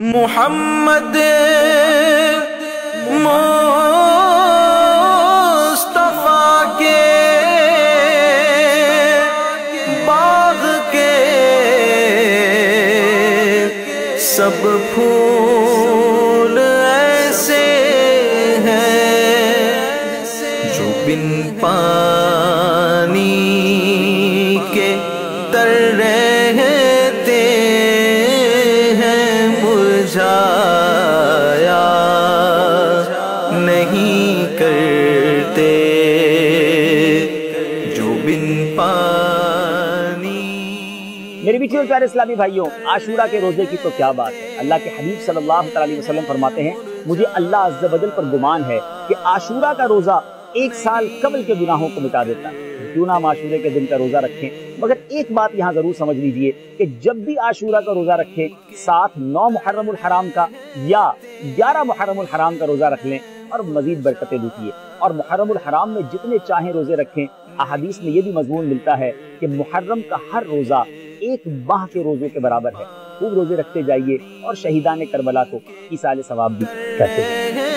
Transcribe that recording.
محمد مصطفیٰ کے باغ کے سب پھول ایسے ہیں جو بن پانی کے تر رہتے ہیں، مرجھایا نہیں کرتے جو بن پانی۔ میرے بیچے اور پیارے اسلامی بھائیوں، عاشورہ کے روزے کی تو کیا بات ہے۔ اللہ کے حبیب صلی اللہ علیہ وسلم فرماتے ہیں، مجھے اللہ عز و جل پر گمان ہے کہ عاشورہ کا روزہ 1 سال قبل کے گناہوں کو مٹا دیتا ہے۔ کیوں نہ ہم عاشورے کے دن کا روزہ رکھیں، مگر ایک بات یہاں ضرور سمجھ لیجئے کہ جب بھی عاشورہ کا روزہ رکھیں، ساتھ 9 محرم الحرام کا یا 11 محرم الحرام کا روزہ رکھ لیں اور مزید برکتیں لوٹیے۔ اور محرم الحرام میں جتنے چاہیں روزے رکھیں۔ احادیث میں یہ بھی مضمون ملتا ہے کہ محرم کا ہر روزہ 1 ماہ کے روزوں کے برابر ہے۔ خوب روزے رکھتے جائیے اور شہیدان کربلا کو ایصال ثواب بھی کرتے ہیں۔